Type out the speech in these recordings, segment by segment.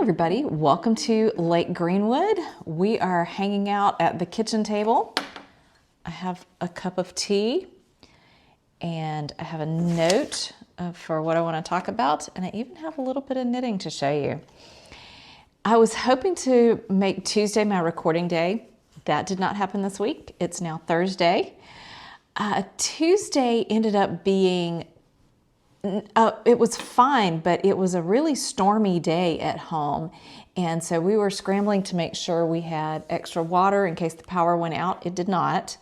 everybody, welcome to Lake Greenwood. We are hanging out at the kitchen table. I have a cup of tea and I have a note for what I want to talk about, and I even have a little bit of knitting to show you. I was hoping to make Tuesday my recording day. That did not happen this week. It's now Thursday. Tuesday ended up being it was fine, but it was a really stormy day at home. And so we were scrambling to make sure we had extra water in case the power went out. It did not.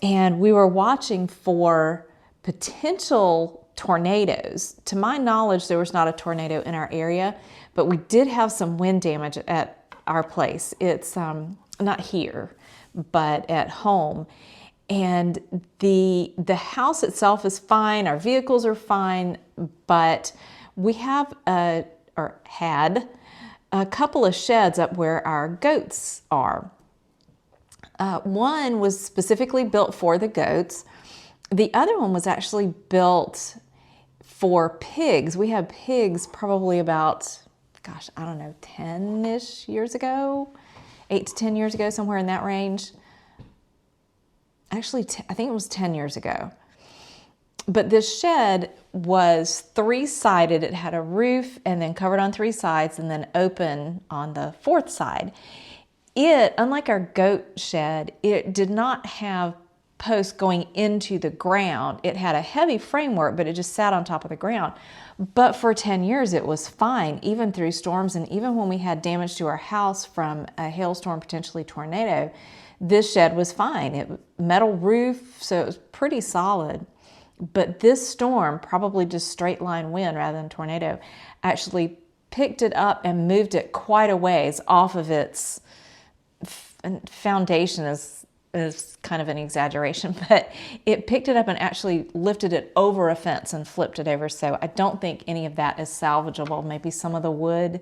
And we were watching for potential tornadoes. To my knowledge, there was not a tornado in our area, but we did have some wind damage at our place. It's not here, but at home. And the house itself is fine, our vehicles are fine, but we have had a couple of sheds up where our goats are. One was specifically built for the goats. The other one was actually built for pigs. We had pigs probably about, 10-ish years ago, 8 to 10 years ago, somewhere in that range. Actually, I think it was 10 years ago. But this shed was three-sided. It had a roof and then covered on three sides and then open on the fourth side. Unlike our goat shed, it did not have posts going into the ground. It had a heavy framework, but it just sat on top of the ground. But for 10 years, it was fine, even through storms. And even when we had damage to our house from a hailstorm, potentially tornado, this shed was fine. Metal roof, so it was pretty solid. But this storm, probably just straight line wind rather than tornado, actually picked it up and moved it quite a ways off of its foundation. Is kind of an exaggeration, but it picked it up and actually lifted it over a fence and flipped it over. So I don't think any of that is salvageable, maybe some of the wood.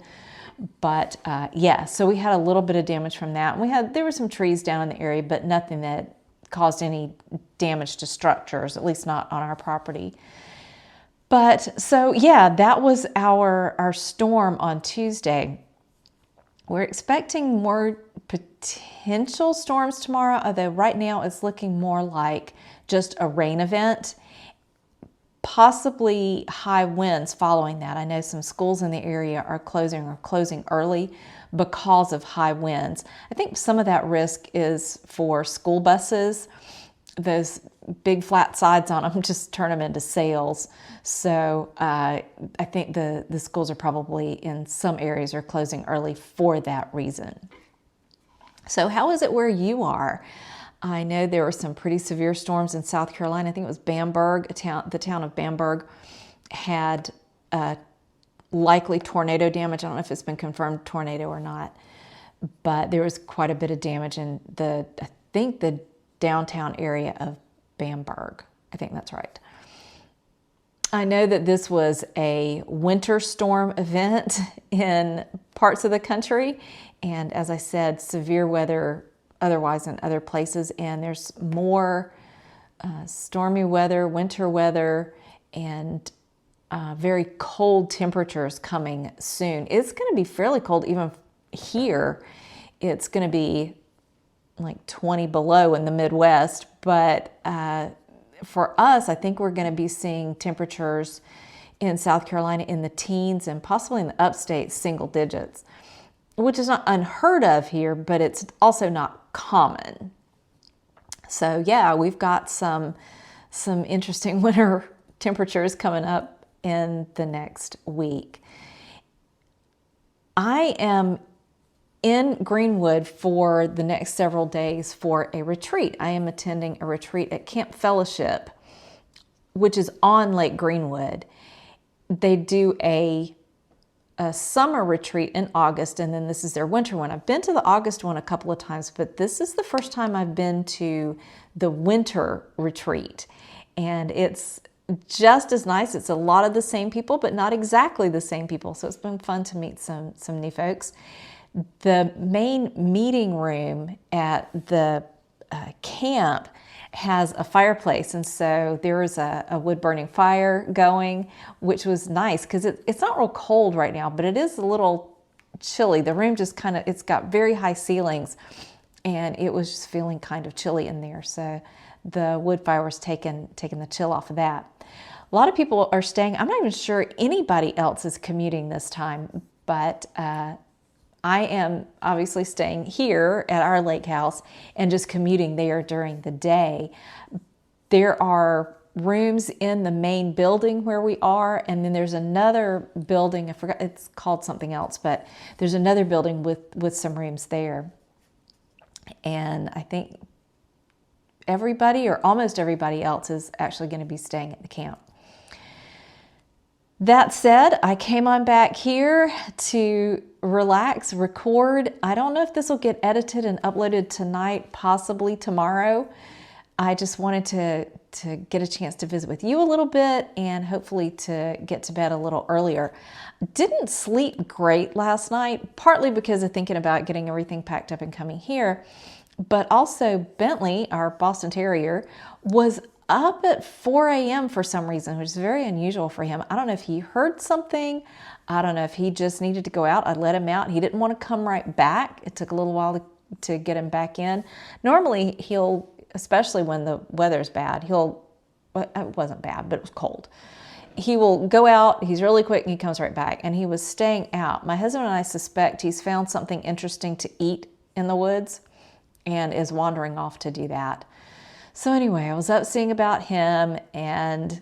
But yeah, so we had a little bit of damage from that. There were some trees down in the area, but nothing that caused any damage to structures, at least not on our property. But so yeah, that was our storm on Tuesday. We're expecting more potential storms tomorrow, although right now it's looking more like just a rain event. Possibly high winds following that. I know some schools in the area are closing early because of high winds. I think some of that risk is for school buses. Those big flat sides on them just turn them into sails. So I think the schools are probably in some areas are closing early for that reason. So how is it where you are? I know there were some pretty severe storms in South Carolina. I think it was Bamberg, the town of Bamberg had likely tornado damage. I don't know if it's been confirmed tornado or not, but there was quite a bit of damage in I think the downtown area of Bamberg. I think that's right. I know that this was a winter storm event in parts of the country, and as I said, severe weather otherwise in other places, and there's more stormy weather, winter weather, and very cold temperatures coming soon. It's going to be fairly cold even here. It's going to be like 20 below in the Midwest, but for us, I think we're going to be seeing temperatures in South Carolina in the teens and possibly in the upstate single digits, which is not unheard of here, but it's also not common. So yeah, we've got some interesting winter temperatures coming up in the next week. I am in Greenwood for the next several days for a retreat. I am attending a retreat at Camp Fellowship, which is on Lake Greenwood. They do a summer retreat in August, and then this is their winter one. I've been to the August one a couple of times, but this is the first time I've been to the winter retreat, and it's just as nice. It's a lot of the same people, but not exactly the same people, so it's been fun to meet some new folks. The main meeting room at the camp has a fireplace, and so there is a wood-burning fire going, which was nice because it's not real cold right now, but it is a little chilly. The room just kind of, it's got very high ceilings, and it was just feeling kind of chilly in there. So the wood fire was taking the chill off of that. A lot of people are staying. I'm not even sure anybody else is commuting this time, but I am obviously staying here at our lake house and just commuting there during the day. There are rooms in the main building where we are, and then there's another building, I forgot, it's called something else, but there's another building with some rooms there. And I think everybody or almost everybody else is actually going to be staying at the camp. That said, I came on back here to relax, record. I don't know if this will get edited and uploaded tonight, possibly tomorrow. I just wanted to get a chance to visit with you a little bit and hopefully to get to bed a little earlier. Didn't sleep great last night, partly because of thinking about getting everything packed up and coming here, but also Bentley, our Boston Terrier, was up at 4 a.m. for some reason, which is very unusual for him. I don't know if he heard something. I don't know if he just needed to go out. I let him out. He didn't want to come right back. It took a little while to get him back in. Normally he'll, especially when the weather's bad, well, it wasn't bad, but it was cold. He will go out, he's really quick, and he comes right back. And he was staying out. My husband and I suspect he's found something interesting to eat in the woods and is wandering off to do that. So anyway, I was up seeing about him and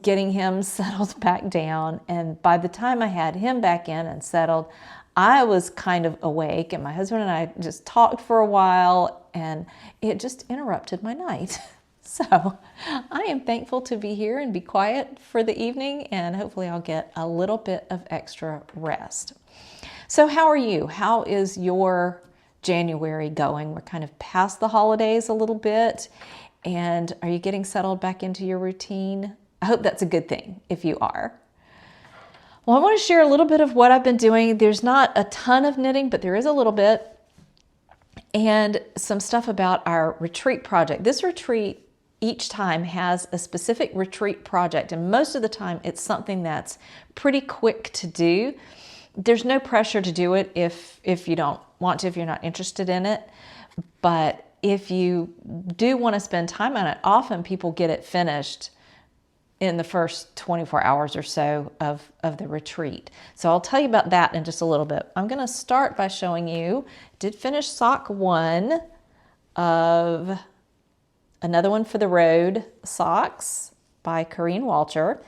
getting him settled back down. And by the time I had him back in and settled, I was kind of awake, and my husband and I just talked for a while, and it just interrupted my night. So I am thankful to be here and be quiet for the evening, and hopefully I'll get a little bit of extra rest. So how are you? How is your January going? We're kind of past the holidays a little bit, and are you getting settled back into your routine? I hope that's a good thing if you are. Well, I want to share a little bit of what I've been doing. There's not a ton of knitting, but there is a little bit, and some stuff about our retreat project. This retreat each time has a specific retreat project, and most of the time it's something that's pretty quick to do. There's no pressure to do it if you don't want to, if you're not interested in it. But if you do want to spend time on it, often people get it finished in the first 24 hours or so of the retreat. So I'll tell you about that in just a little bit. I'm going to start by showing you, did finish sock 1 of Another One for the Road socks by Corrine Walcher.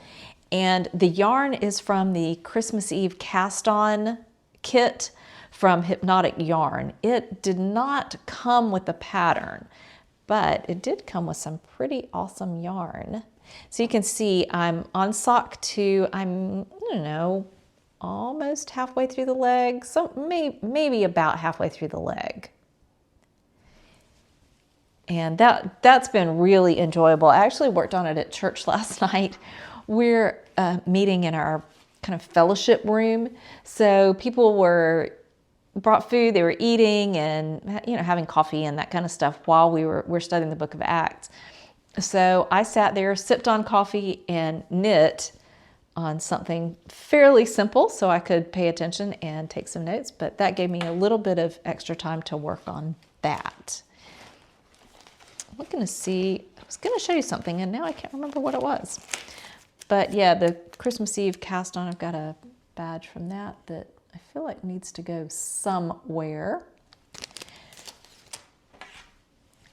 And the yarn is from the Christmas Eve cast-on kit from Hypnotic Yarn. It did not come with a pattern, but it did come with some pretty awesome yarn. So you can see I'm on sock 2. I'm, I don't know, almost halfway through the leg, so maybe about halfway through the leg. And that's been really enjoyable. I actually worked on it at church last night. We're meeting in our kind of fellowship room. So people brought food, they were eating and having coffee and that kind of stuff while we're studying the book of Acts. So I sat there, sipped on coffee, and knit on something fairly simple so I could pay attention and take some notes, but that gave me a little bit of extra time to work on that. I'm looking to see, I was going to show you something and now I can't remember what it was. But yeah, the Christmas Eve cast on, I've got a badge from that I feel like needs to go somewhere.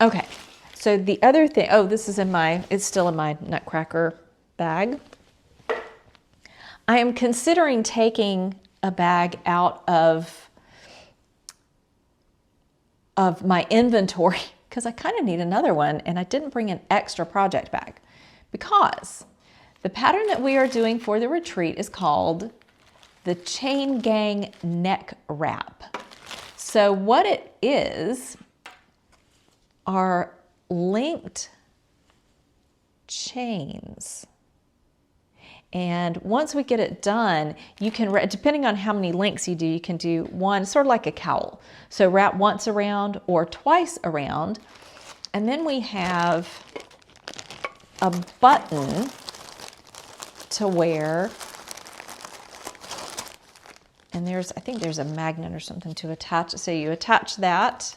Okay, so the other thing, this is it's still in my Nutcracker bag. I am considering taking a bag out of my inventory because I kind of need another one, and I didn't bring an extra project bag because the pattern that we are doing for the retreat is called the Chain Gang Neck Wrap. So what it is are linked chains. And once we get it done, you can, depending on how many links you do, you can do one, sort of like a cowl. So wrap once around or twice around. And then we have a button to wear And I think there's a magnet or something to attach it. So you attach that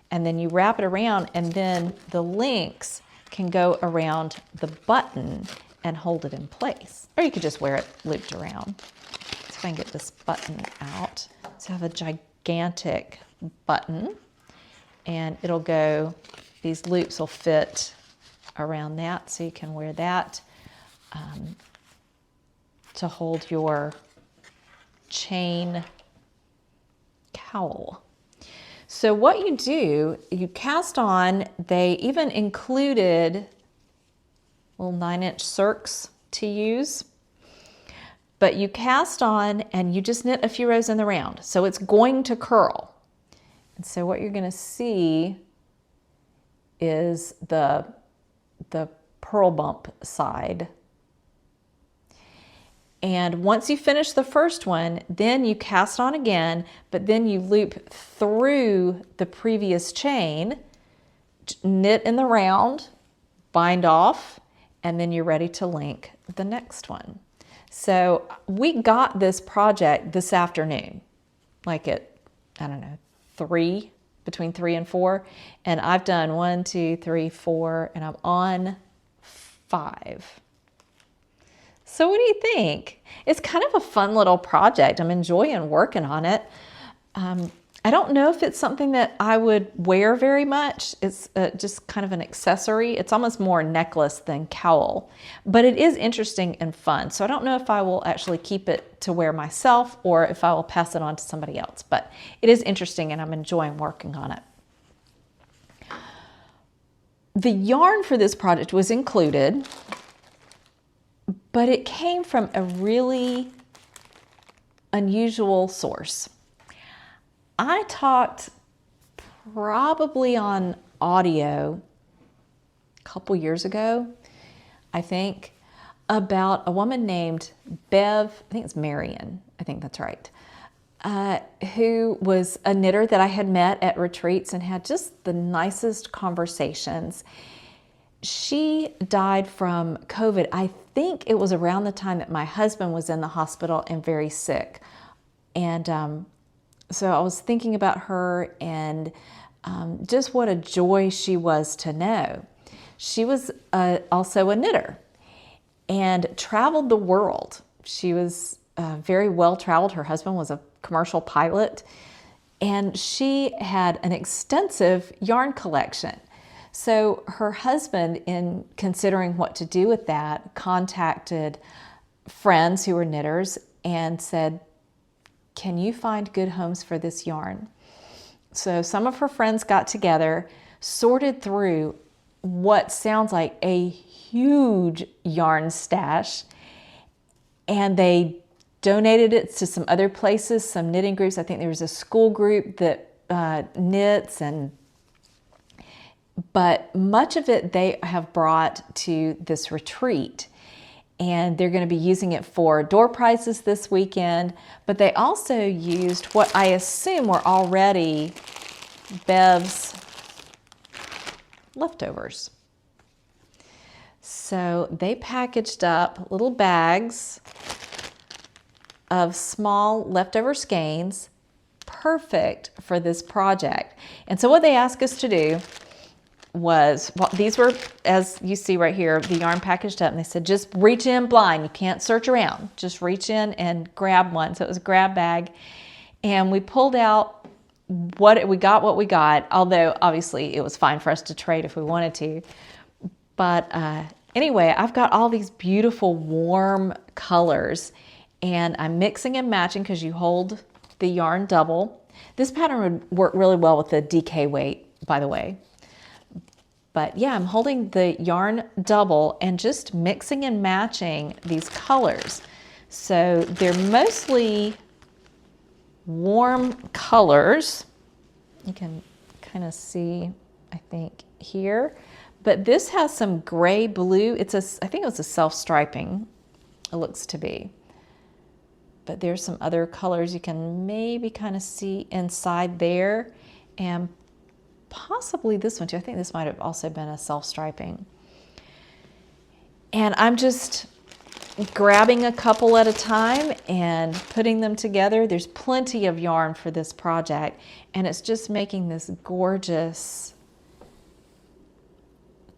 and then you wrap it around, and then the links can go around the button and hold it in place. Or you could just wear it looped around. Let's see if I can get this button out. So I have a gigantic button, and it'll go, these loops will fit around that, so you can wear that to hold your chain cowl. So what you do, you cast on, they even included little 9-inch circs to use, but you cast on and you just knit a few rows in the round. So it's going to curl. And so what you're going to see is the purl bump side. And once you finish the first one, then you cast on again, but then you loop through the previous chain, knit in the round, bind off, and then you're ready to link the next one. So we got this project this afternoon, like at, I don't know, between 3 and 4. And I've done 1, 2, 3, 4, and I'm on 5. So what do you think? It's kind of a fun little project. I'm enjoying working on it. I don't know if it's something that I would wear very much. It's just kind of an accessory. It's almost more necklace than cowl, but it is interesting and fun. So I don't know if I will actually keep it to wear myself or if I will pass it on to somebody else, but it is interesting and I'm enjoying working on it. The yarn for this project was included, but it came from a really unusual source. I talked probably on audio a couple years ago, I think, about a woman named Bev, I think it's Marion, I think that's right, who was a knitter that I had met at retreats and had just the nicest conversations. She died from COVID. I think it was around the time that my husband was in the hospital and very sick. And so I was thinking about her and just what a joy she was to know. She was also a knitter and traveled the world. She was very well traveled. Her husband was a commercial pilot, and she had an extensive yarn collection. So her husband, in considering what to do with that, contacted friends who were knitters and said, "Can you find good homes for this yarn?" So some of her friends got together, sorted through what sounds like a huge yarn stash, and they donated it to some other places, some knitting groups. I think there was a school group that knits, but much of it they have brought to this retreat. And they're going to be using it for door prizes this weekend. But they also used what I assume were already Bev's leftovers. So they packaged up little bags of small leftover skeins, perfect for this project. And so what they asked us to do was, well, these were, as you see right here, the yarn packaged up, and they said, just reach in blind. You can't search around. Just reach in and grab one. So it was a grab bag. And we pulled out what we got, although obviously it was fine for us to trade if we wanted to. But anyway, I've got all these beautiful warm colors, and I'm mixing and matching because you hold the yarn double. This pattern would work really well with the DK weight, by the way. But yeah, I'm holding the yarn double and just mixing and matching these colors. So they're mostly warm colors. You can kind of see, I think, here. But this has some gray blue. I think it was a self-striping, it looks to be. But there's some other colors you can maybe kind of see inside there. And possibly this one too. I think this might have also been a self-striping. And I'm just grabbing a couple at a time and putting them together. There's plenty of yarn for this project, and it's just making this gorgeous,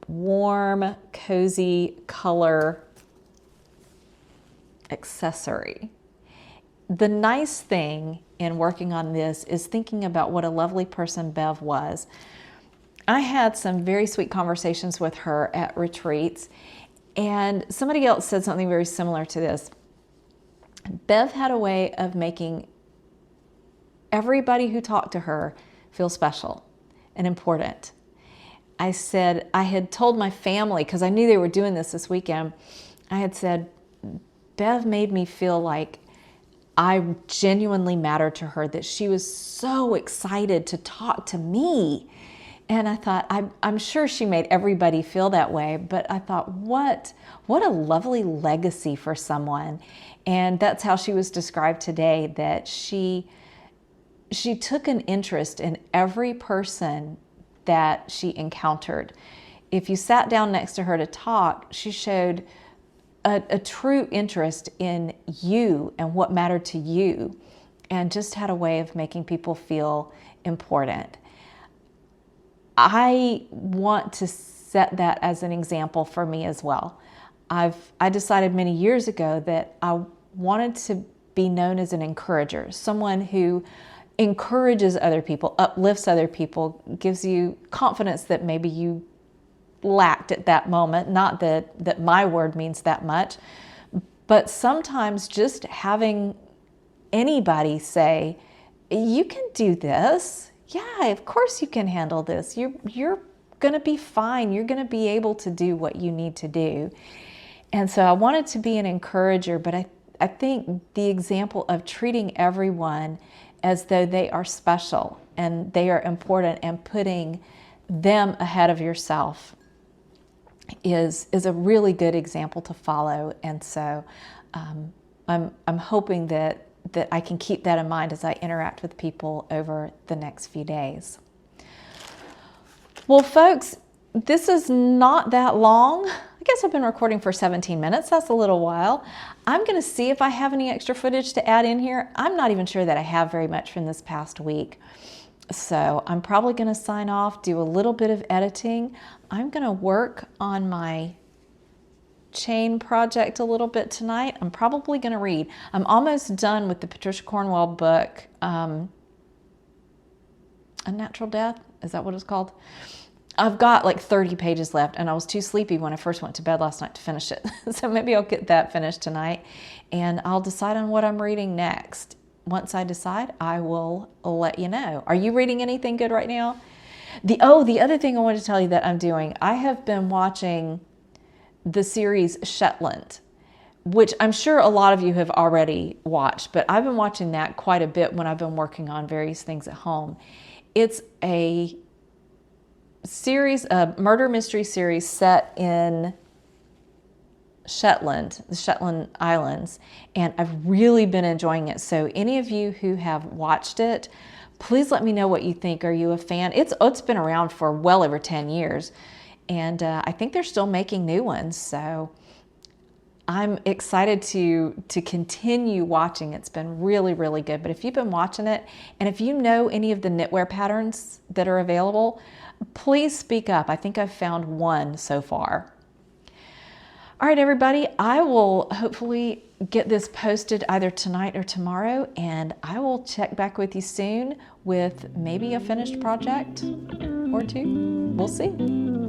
warm, cozy color accessory. The nice thing in working on this is thinking about what a lovely person Bev was. I had some very sweet conversations with her at retreats, and somebody else said something very similar to this. Bev had a way of making everybody who talked to her feel special and important. I said, I had told my family, because I knew they were doing this weekend, I had said, Bev made me feel like I genuinely mattered to her, that she was so excited to talk to me. And I thought, I'm sure she made everybody feel that way, but I thought, what a lovely legacy for someone. And that's how she was described today, that she took an interest in every person that she encountered. If you sat down next to her to talk, she showed a true interest in you and what mattered to you, and just had a way of making people feel important. I want to set that as an example for me as well. I decided many years ago that I wanted to be known as an encourager, someone who encourages other people, uplifts other people, gives you confidence that maybe you lacked at that moment. Not that my word means that much, but sometimes just having anybody say, you can do this. Yeah, of course you can handle this. You're going to be fine. You're going to be able to do what you need to do. And so I wanted to be an encourager, but I think the example of treating everyone as though they are special and they are important and putting them ahead of yourself is a really good example to follow. And so I'm hoping that I can keep that in mind as I interact with people over the next few days. Well, folks, this is not that long. I guess I've been recording for 17 minutes. That's a little while. I'm going to see if I have any extra footage to add in here. I'm not even sure that I have very much from this past week. So I'm probably going to sign off, do a little bit of editing. I'm going to work on my chain project a little bit tonight. I'm probably going to read. I'm almost done with the Patricia Cornwell book, A Natural Death. Is that what it's called? I've got like 30 pages left, and I was too sleepy when I first went to bed last night to finish it. So maybe I'll get that finished tonight, and I'll decide on what I'm reading next. Once I decide, I will let you know. Are you reading anything good right now? The other thing I wanted to tell you that I'm doing, I have been watching the series Shetland, which I'm sure a lot of you have already watched, but I've been watching that quite a bit when I've been working on various things at home. It's a series, a murder mystery series set in Shetland, the Shetland Islands, and I've really been enjoying it. So any of you who have watched it, please let me know what you think. Are you a fan? It's been around for well over 10 years, and I think they're still making new ones. So I'm excited to continue watching. It's been really, really good. But if you've been watching it, and if you know any of the knitwear patterns that are available, please speak up. I think I've found one so far. All right, everybody, I will hopefully get this posted either tonight or tomorrow, and I will check back with you soon with maybe a finished project or two. We'll see.